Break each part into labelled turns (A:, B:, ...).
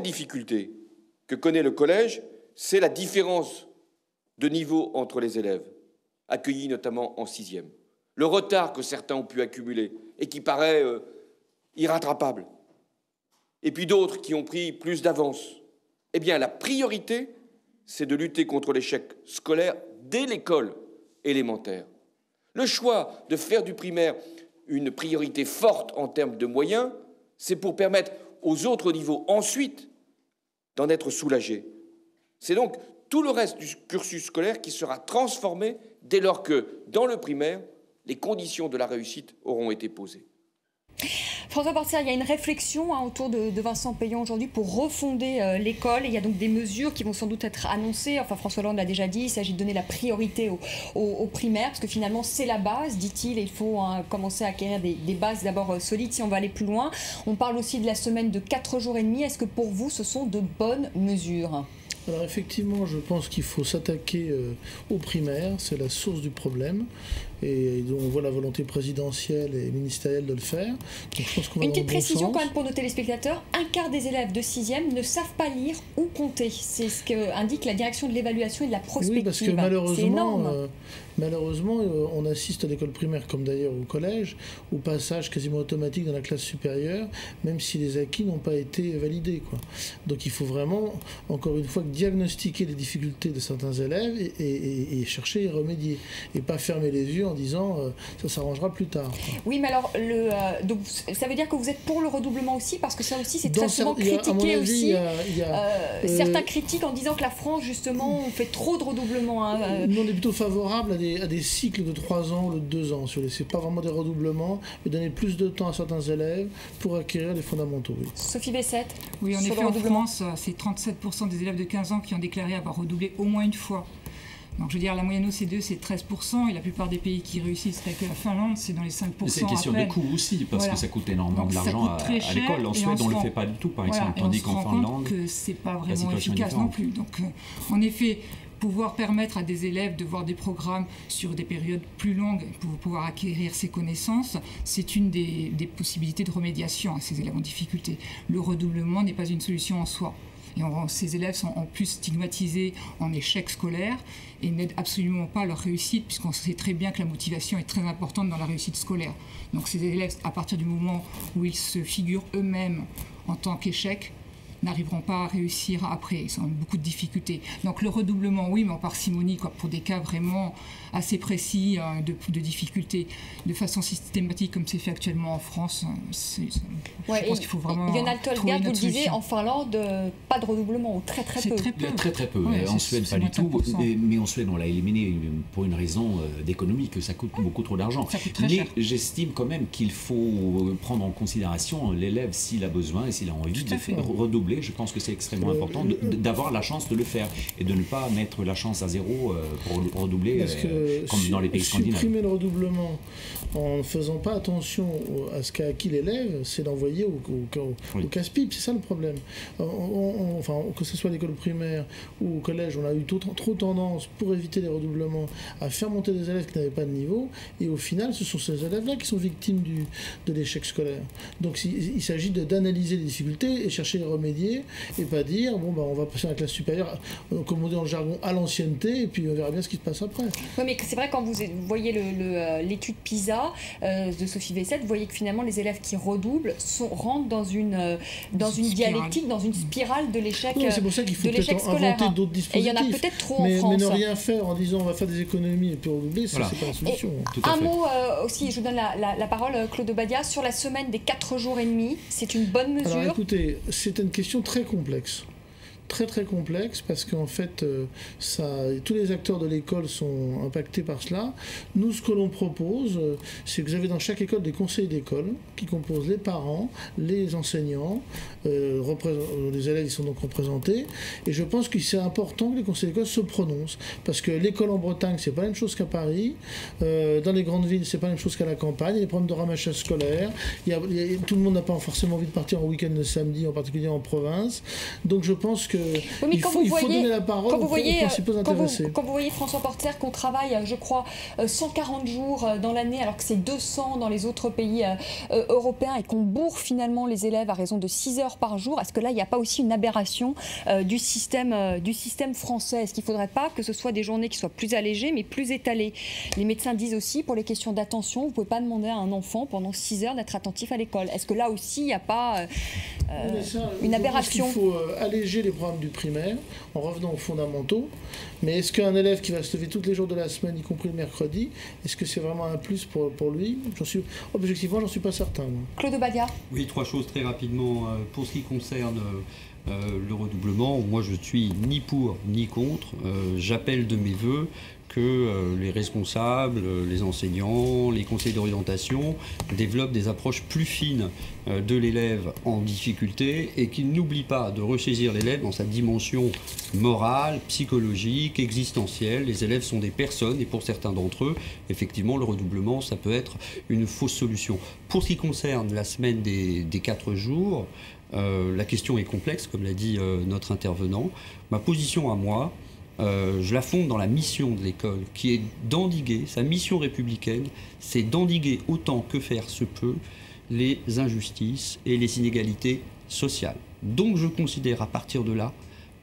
A: difficulté que connaît le collège, c'est la différence de niveau entre les élèves, accueillis notamment en 6e. Le retard que certains ont pu accumuler et qui paraît irrattrapable. Et puis d'autres qui ont pris plus d'avance. Eh bien, la priorité, c'est de lutter contre l'échec scolaire dès l'école élémentaire. Le choix de faire du primaire une priorité forte en termes de moyens, c'est pour permettre aux autres niveaux ensuite d'en être soulagés. C'est donc tout le reste du cursus scolaire qui sera transformé dès lors que, dans le primaire, les conditions de la réussite auront été posées.
B: François Portière, il y a une réflexion autour de Vincent Peillon aujourd'hui pour refonder l'école. Il y a donc des mesures qui vont sans doute être annoncées. Enfin, François Hollande l'a déjà dit, il s'agit de donner la priorité aux primaires, parce que finalement, c'est la base, dit-il, et il faut commencer à acquérir des bases d'abord solides si on va aller plus loin. On parle aussi de la semaine de 4 jours et demi. Est-ce que pour vous, ce sont de bonnes mesures ?
C: Alors effectivement, je pense qu'il faut s'attaquer aux primaires, c'est la source du problème. Et on voit la volonté présidentielle et ministérielle de le faire. Donc, je pense qu'on va
B: Une petite précision
C: bon
B: quand même pour nos téléspectateurs, un quart des élèves de 6e ne savent pas lire ou compter. C'est ce qu'indique la direction de l'évaluation et de la prospective.
C: Oui, parce que malheureusement, on assiste à l'école primaire, comme d'ailleurs au collège, au passage quasiment automatique dans la classe supérieure, même si les acquis n'ont pas été validés, quoi. Donc il faut vraiment, encore une fois, diagnostiquer les difficultés de certains élèves et chercher à y remédier. Et pas fermer les yeux en disant ça s'arrangera plus tard.
B: Oui, mais alors, donc, ça veut dire que vous êtes pour le redoublement aussi, parce que ça aussi, c'est très souvent critiqué aussi. Certains critiquent en disant que la France, justement, on fait trop de redoublements.
C: Nous, on est plutôt favorable à des cycles de 3 ans ou de 2 ans. C'est pas vraiment des redoublements, mais donner plus de temps à certains élèves pour acquérir les fondamentaux. Oui.
B: Sophie Bessette.
D: Oui, en effet, en France, c'est 37% des élèves de 15 ans qui ont déclaré avoir redoublé au moins une fois. Donc je veux dire, la moyenne OCDE c'est 13%, et la plupart des pays qui réussissent, avec la Finlande, c'est dans les 5%.
E: C'est une question de coût aussi, parce que ça coûte énormément de l'argent à l'école. En Suède, on ne le fait pas du tout, par exemple, tandis qu'en Finlande,
D: que c'est pas vraiment efficace non plus. Donc en effet, pouvoir permettre à des élèves de voir des programmes sur des périodes plus longues pour pouvoir acquérir ces connaissances, c'est une des possibilités de remédiation à ces élèves en difficulté. Le redoublement n'est pas une solution en soi. Et ces élèves sont en plus stigmatisés en échec scolaire et n'aident absolument pas à leur réussite, puisqu'on sait très bien que la motivation est très importante dans la réussite scolaire. Donc ces élèves, à partir du moment où ils se figurent eux-mêmes en tant qu'échec, n'arriveront pas à réussir après, ils ont beaucoup de difficultés. Donc le redoublement, oui, mais en parcimonie, quoi, pour des cas vraiment assez précis de difficultés, de façon systématique comme c'est fait actuellement en France, je pense qu'il faut vraiment
B: Lionel Tolgard, vous le disiez, en Finlande, pas de redoublement, ou très peu.
E: Très peu. Ouais, en Suède, pas du tout. Mais en Suède, on l'a éliminé pour une raison d'économie, que ça coûte beaucoup trop d'argent. Mais j'estime quand même qu'il faut prendre en considération l'élève s'il a besoin et s'il a envie de faire redoubler. Je pense que c'est extrêmement important d'avoir la chance de le faire et de ne pas mettre la chance à zéro pour redoubler comme dans les pays scandinaves.
C: Supprimer le redoublement en ne faisant pas attention à ce qu'a acquis l'élève, c'est l'envoyer au casse-pipe, c'est ça le problème. Enfin, que ce soit à l'école primaire ou au collège, on a eu trop tendance, pour éviter les redoublements, à faire monter des élèves qui n'avaient pas de niveau, et au final, ce sont ces élèves-là qui sont victimes de l'échec scolaire. Donc il s'agit d'analyser les difficultés et chercher à y remédier, et pas dire on va passer à la classe supérieure, comme on dit dans le jargon, à l'ancienneté, et puis on verra bien ce qui se passe après.
B: Oui, mais c'est vrai, quand vous voyez l'étude PISA de Sophie Bessette, vous voyez que finalement les élèves qui redoublent rentrent dans une dialectique, dans une spirale de l'échec scolaire.
C: C'est pour ça qu'il faut peut-être inventer d'autres dispositifs.
B: Et il y en a peut-être trop en France.
C: Mais ne rien faire en disant on va faire des économies et puis redoubler, ça c'est pas la solution.
B: Un mot aussi, je vous donne la parole, Claude Obadia, sur la semaine des 4 jours et demi. C'est une bonne mesure?
C: Alors écoutez, c'est une question très complexe. Très complexe, parce qu'en fait tous les acteurs de l'école sont impactés par cela. Nous, ce que l'on propose, c'est que vous avez dans chaque école des conseils d'école qui composent les parents, les enseignants, les élèves, ils sont donc représentés, et je pense que c'est important que les conseils d'école se prononcent, parce que l'école en Bretagne, c'est pas la même chose qu'à Paris, dans les grandes villes, c'est pas la même chose qu'à la campagne, il y a des problèmes de ramassage scolaire, tout le monde n'a pas forcément envie de partir en week-end le samedi, en particulier en province, donc je pense que il faut donner la parole aux principaux intéressés.
B: Quand vous voyez, François Portière, qu'on travaille, je crois, 140 jours dans l'année, alors que c'est 200 dans les autres pays européens, et qu'on bourre finalement les élèves à raison de 6 heures par jour, jours. Est-ce que là, il n'y a pas aussi une aberration du système français? Est-ce qu'il ne faudrait pas que ce soit des journées qui soient plus allégées, mais plus étalées? Les médecins disent aussi, pour les questions d'attention, vous ne pouvez pas demander à un enfant pendant 6 heures d'être attentif à l'école. Est-ce que là aussi, il n'y a pas une aberration?
C: Il faut alléger les programmes du primaire en revenant aux fondamentaux. Mais est-ce qu'un élève qui va se lever tous les jours de la semaine, y compris le mercredi, est-ce que c'est vraiment un plus pour lui? Objectivement, j'en suis pas certain. Moi.
B: Claude Obadia.
F: Oui, 3 choses très rapidement. Pour ce qui concerne le redoublement, moi je suis ni pour ni contre. J'appelle de mes voeux que les responsables, les enseignants, les conseils d'orientation développent des approches plus fines de l'élève en difficulté et qu'ils n'oublient pas de ressaisir l'élève dans sa dimension morale, psychologique, existentielle. Les élèves sont des personnes et pour certains d'entre eux, effectivement, le redoublement, ça peut être une fausse solution. Pour ce qui concerne la semaine des 4 jours, la question est complexe, comme l'a dit notre intervenant. Ma position à moi, je la fonde dans la mission de l'école, qui est d'endiguer, sa mission républicaine, c'est d'endiguer autant que faire se peut les injustices et les inégalités sociales. Donc je considère à partir de là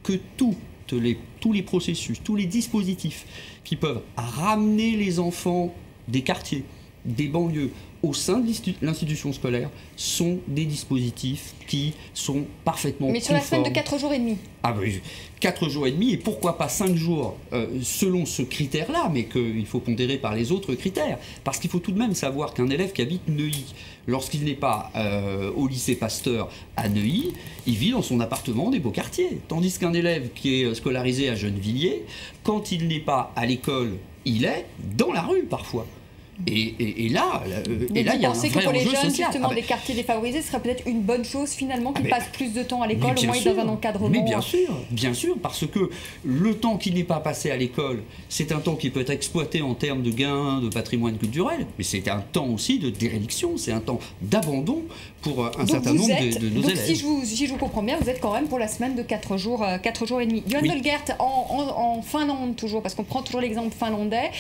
F: que tous les processus, tous les dispositifs qui peuvent ramener les enfants des quartiers, des banlieues, au sein de l'institution scolaire, sont des dispositifs qui sont parfaitement conformes.
B: Mais sur la semaine de 4 jours et demi.
F: Ah oui, 4 jours et demi, et pourquoi pas 5 jours selon ce critère-là, mais qu'il faut pondérer par les autres critères. Parce qu'il faut tout de même savoir qu'un élève qui habite Neuilly, lorsqu'il n'est pas au lycée Pasteur à Neuilly, il vit dans son appartement des Beaux-Quartiers. Tandis qu'un élève qui est scolarisé à Gennevilliers, quand il n'est pas à l'école, il est dans la rue parfois. Et là, il y a un vrai enjeu social. Vous pensez que pour les jeunes,
B: justement, des quartiers défavorisés, ce serait peut-être une bonne chose, finalement, qu'ils passent plus de temps à l'école, au moins dans un encadrement?
F: Mais bien sûr, parce que le temps qui n'est pas passé à l'école, c'est un temps qui peut être exploité en termes de gains de patrimoine culturel, mais c'est un temps aussi de déréliction, c'est un temps d'abandon pour un certain nombre de nos élèves.
B: Si je vous comprends bien, vous êtes quand même pour la semaine de 4 jours et demi. Johan Delgert, en Finlande toujours, parce qu'on prend toujours l'exemple finlandais,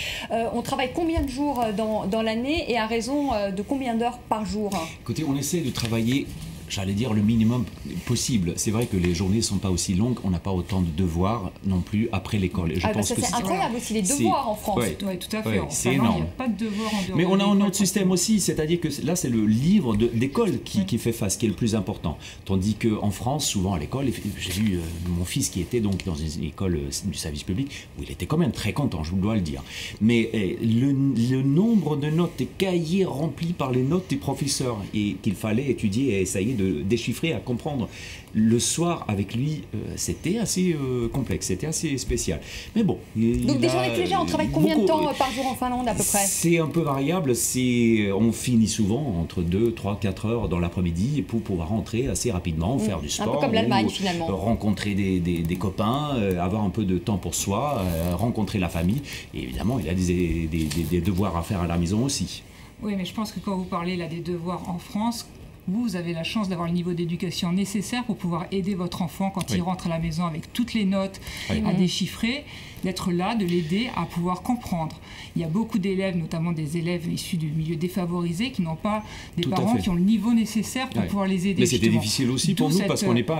B: on travaille combien de jours dans l'année et à raison de combien d'heures par jour?
E: Écoutez, on essaie de travailler, j'allais dire, le minimum possible. C'est vrai que les journées ne sont pas aussi longues, on n'a pas autant de devoirs non plus après l'école.
B: C'est incroyable aussi, les devoirs en France.
D: Oui, tout à fait.
E: C'est énorme.
D: Il n'y a pas de devoirs en dehors.
E: Mais on a un autre système aussi, c'est-à-dire que là, c'est le livre d'école qui fait face, qui est le plus important. Tandis qu'en France, souvent à l'école, j'ai vu mon fils qui était donc dans une école du service public, où il était quand même très content, je vous dois le dire. Mais le nombre de notes, des cahiers remplis par les notes des professeurs, et qu'il fallait étudier et essayer de déchiffrer, à comprendre. Le soir, avec lui, c'était assez complexe, c'était assez spécial. Mais bon.
B: Donc des journées plus légères, on travaille combien de temps par jour en Finlande à peu près?
E: C'est un peu variable, on finit souvent entre 2, 3, 4 heures dans l'après-midi pour pouvoir rentrer assez rapidement, faire du sport.
B: Un peu comme l'Allemagne finalement.
E: Rencontrer des copains, avoir un peu de temps pour soi, rencontrer la famille. Et évidemment, il y a des devoirs à faire à la maison aussi.
D: Oui, mais je pense que quand vous parlez là des devoirs en France, vous avez la chance d'avoir le niveau d'éducation nécessaire pour pouvoir aider votre enfant quand il rentre à la maison avec toutes les notes à déchiffrer, d'être là, de l'aider à pouvoir comprendre. Il y a beaucoup d'élèves, notamment des élèves issus du milieu défavorisé, qui n'ont pas des parents qui ont le niveau nécessaire pour pouvoir les aider.
E: Mais c'était difficile aussi pour nous parce qu'on n'est pas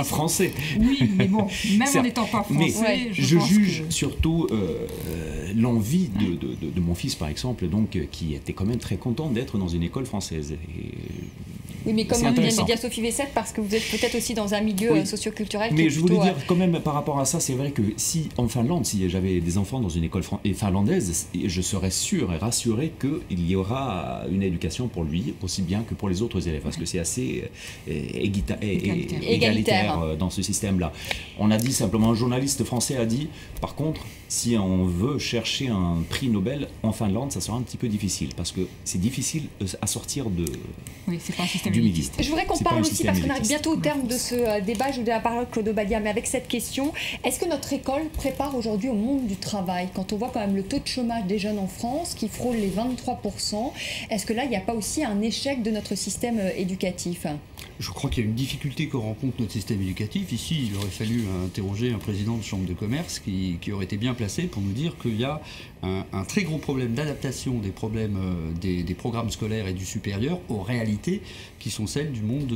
E: français.
D: Oui, mais bon, même en n'étant pas français,
E: je juge surtout l'envie de mon fils, par exemple, donc, qui était quand même très content d'être dans une école française.
B: Oui, mais comme vient de dire Sophie Vessette, parce que vous êtes peut-être aussi dans un milieu socioculturel.
E: Mais je voulais dire quand même par rapport à ça, c'est vrai que si en Finlande, si j'avais des enfants dans une école finlandaise, je serais sûr et rassuré qu'il y aura une éducation pour lui aussi bien que pour les autres élèves, parce que c'est assez égalitaire dans ce système-là. On a dit simplement, un journaliste français a dit, par contre, si on veut chercher un prix Nobel en Finlande, ça sera un petit peu difficile, parce que c'est difficile à sortir de...
D: Oui, c'est pas un système
B: élitiste. Je voudrais qu'on parle aussi, parce qu'on arrive bientôt au terme de ce débat, je vous donne la parole Claude Obadia, mais avec cette question, est-ce que notre école prépare aujourd'hui au monde du travail? Quand on voit quand même le taux de chômage des jeunes en France qui frôle les 23%, est-ce que là, il n'y a pas aussi un échec de notre système éducatif?
F: Je crois qu'il y a une difficulté que rencontre notre système éducatif. Ici, il aurait fallu interroger un président de chambre de commerce qui aurait été bien placé pour nous dire qu'il y a un très gros problème d'adaptation des problèmes des programmes scolaires et du supérieur aux réalités qui sont celles du monde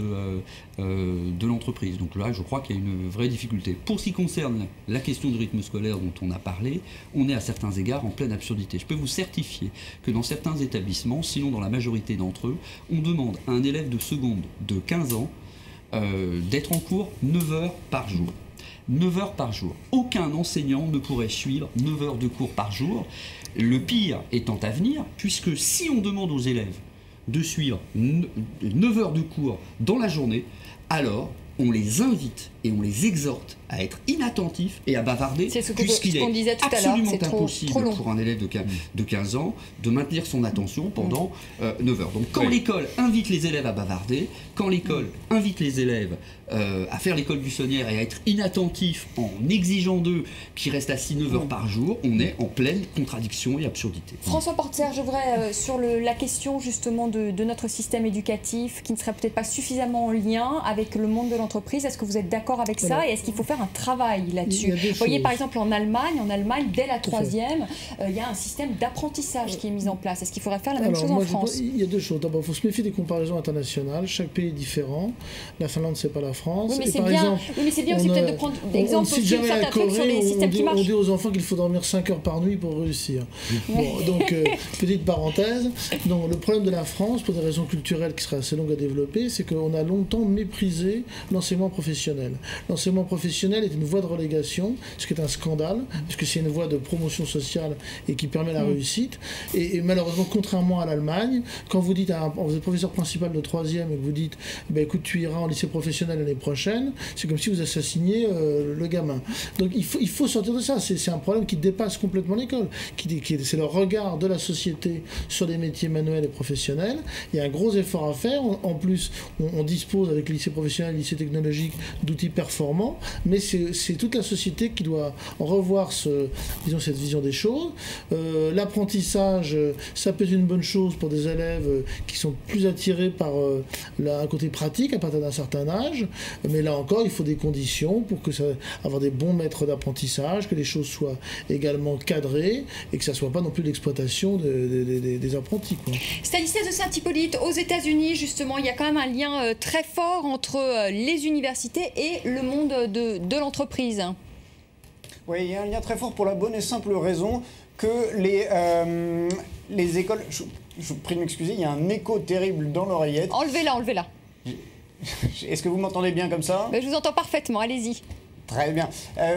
F: de l'entreprise. Donc là, je crois qu'il y a une vraie difficulté. Pour ce qui concerne la question du rythme scolaire dont on a parlé, on est à certains égards en pleine absurdité. Je peux vous certifier que dans certains établissements, sinon dans la majorité d'entre eux, on demande à un élève de seconde de 15 ans d'être en cours 9 heures par jour. 9 heures par jour. Aucun enseignant ne pourrait suivre 9 heures de cours par jour. Le pire étant à venir, puisque si on demande aux élèves de suivre 9 heures de cours dans la journée, alors on les invite et on les exhorte à être inattentifs et à bavarder, puisqu'il est absolument impossible pour un élève de 15 ans de maintenir son attention pendant 9 heures. Donc quand l'école invite les élèves à bavarder, quand l'école invite les élèves à faire l'école buissonnière et à être inattentifs en exigeant d'eux qu'ils restent assis 9 heures par jour, on est en pleine contradiction et absurdité.
B: François Portière, je voudrais sur la question justement de notre système éducatif qui ne serait peut-être pas suffisamment en lien avec le monde de l'entreprise. Est-ce que vous êtes d'accord avec ça et est-ce qu'il faut faire un travail là-dessus? Vous voyez par exemple en Allemagne, dès la 3e, il y a un système d'apprentissage qui est mis en place. Est-ce qu'il faudrait faire la même chose en France?
C: Il y a deux choses. D'abord, il faut se méfier des comparaisons internationales. Chaque pays est différent. La Finlande, c'est pas la France.
B: Oui, mais c'est bien, aussi peut-être de prendre d'exemples aussi certains trucs sur les systèmes qui marchent.
C: On dit aux enfants qu'il faut dormir 5 heures par nuit pour réussir. Bon, donc, petite parenthèse. Donc, le problème de la France, pour des raisons culturelles qui seraient assez longues à développer, c'est qu'on a longtemps méprisé l'enseignement professionnel. L'enseignement professionnel est une voie de relégation, ce qui est un scandale, parce que c'est une voie de promotion sociale et qui permet la réussite. Et malheureusement, contrairement à l'Allemagne, quand vous dites vous êtes professeur principal de 3e et que vous dites écoute, tu iras en lycée professionnel l'année prochaine, c'est comme si vous assassiniez le gamin. Donc il faut sortir de ça. C'est un problème qui dépasse complètement l'école. C'est le regard de la société sur les métiers manuels et professionnels. Il y a un gros effort à faire. En plus, on dispose avec les lycées professionnels, les lycées technologiques d'outils performants, mais c'est toute la société qui doit revoir cette vision des choses. L'apprentissage, ça peut être une bonne chose pour des élèves qui sont plus attirés par un côté pratique à partir d'un certain âge, mais là encore, il faut des conditions pour avoir des bons maîtres d'apprentissage, que les choses soient également cadrées et que ça ne soit pas non plus l'exploitation des apprentis.
B: Stanislas de Saint-Hippolyte, aux États-Unis, justement, il y a quand même un lien très fort entre les universités et le monde de l'entreprise.
G: Oui, il y a un lien très fort pour la bonne et simple raison que les écoles... Je vous prie de m'excuser, il y a un écho terrible dans l'oreillette.
B: Enlevez-la.
G: Est-ce que vous m'entendez bien comme ça?
B: Je vous entends parfaitement, allez-y.
G: Très bien.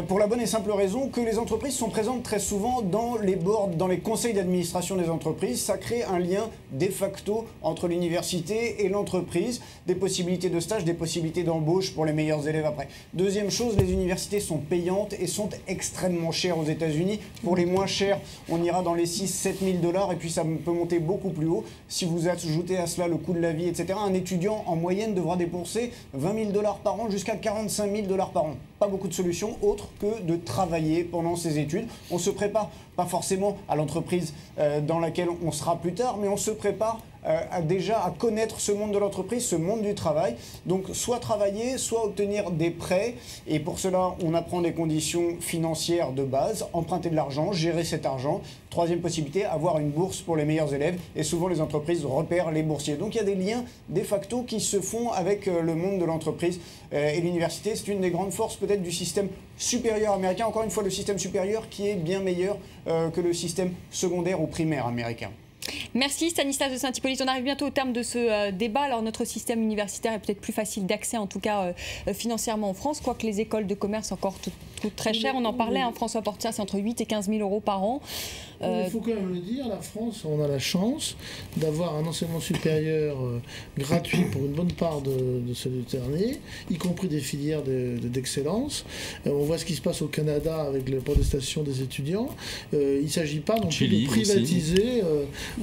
G: Pour la bonne et simple raison que les entreprises sont présentes très souvent dans les boards, dans les conseils d'administration des entreprises. Ça crée un lien de facto entre l'université et l'entreprise, des possibilités de stage, des possibilités d'embauche pour les meilleurs élèves après. Deuxième chose, les universités sont payantes et sont extrêmement chères aux États-Unis. Pour les moins chers, on ira dans les 6 000 à 7 000 $ et puis ça peut monter beaucoup plus haut. Si vous ajoutez à cela le coût de la vie, etc., un étudiant en moyenne devra débourser 20 000 $ par an jusqu'à 45 000 $ par an. Pas beaucoup de solutions autres que de travailler pendant ses études. On se prépare pas forcément à l'entreprise dans laquelle on sera plus tard, mais on se prépare déjà à connaître ce monde de l'entreprise, ce monde du travail. Donc soit travailler, soit obtenir des prêts. Et pour cela, on apprend des conditions financières de base, emprunter de l'argent, gérer cet argent. Troisième possibilité, avoir une bourse pour les meilleurs élèves. Et souvent, les entreprises repèrent les boursiers. Donc il y a des liens de facto qui se font avec le monde de l'entreprise. Et l'université, c'est une des grandes forces peut-être du système supérieur américain. Encore une fois, le système supérieur qui est bien meilleur que le système secondaire ou primaire américain.
B: Merci Stanislas de Saint-Hippolyte. On arrive bientôt au terme de ce débat. Alors notre système universitaire est peut-être plus facile d'accès, en tout cas financièrement en France, quoique les écoles de commerce encore coûtent très cher. On en parlait, François Portière, c'est entre 8 et 15 000 € par an.
C: Il faut quand même le dire, la France, on a la chance d'avoir un enseignement supérieur gratuit pour une bonne part de ce dernier, y compris des filières d'excellence. On voit ce qui se passe au Canada avec les protestations des étudiants. Il ne s'agit pas non plus de privatiser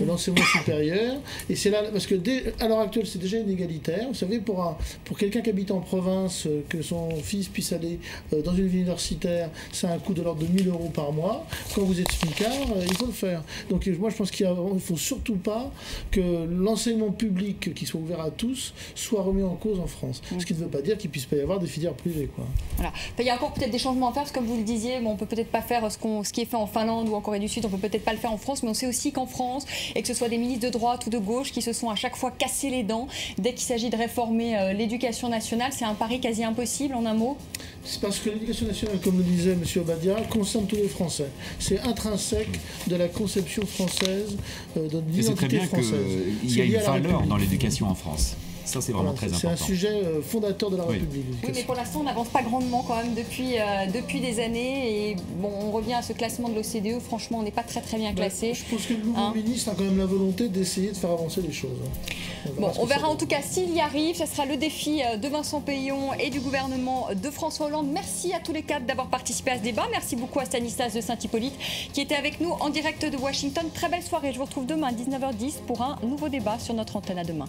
C: l'enseignement supérieur. Et c'est là, parce que à l'heure actuelle, c'est déjà inégalitaire. Vous savez, pour quelqu'un qui habite en province, que son fils puisse aller dans une ville universitaire, ça a un coût de l'ordre de 1 000 € par mois. Quand vous êtes smicard, il faut le faire. Donc moi je pense qu'il ne faut surtout pas que l'enseignement public qui soit ouvert à tous soit remis en cause en France. Ce qui ne veut pas dire qu'il ne puisse pas y avoir des filières privées, quoi.
B: Voilà. Il y a encore peut-être des changements à faire, parce que comme vous le disiez, on ne peut peut-être pas faire ce qui est fait en Finlande ou en Corée du Sud, on ne peut peut-être pas le faire en France, mais on sait aussi qu'en France, et que ce soit des ministres de droite ou de gauche qui se sont à chaque fois cassés les dents dès qu'il s'agit de réformer l'éducation nationale, c'est un pari quasi impossible, en un mot.
C: C'est parce que l'éducation nationale, comme le disait M. Obadia, concerne tous les Français. C'est intrinsèque de la conception française, de l'identité française.
E: C'est très bien qu'il y a une valeur dans l'éducation en France. Ça, c'est vraiment très important.
C: C'est un sujet fondateur de la République.
B: Oui, mais pour l'instant, on n'avance pas grandement quand même depuis des années. Et bon, on revient à ce classement de l'OCDE. Franchement, on n'est pas très bien classé.
C: Je pense que le nouveau ministre a quand même la volonté d'essayer de faire avancer les choses.
B: On verra en tout cas s'il y arrive. Ce sera le défi de Vincent Peillon et du gouvernement de François Hollande. Merci à tous les quatre d'avoir participé à ce débat. Merci beaucoup à Stanislas de Saint-Hippolyte qui était avec nous en direct de Washington. Très belle soirée. Je vous retrouve demain à 19h10 pour un nouveau débat sur notre antenne. À demain.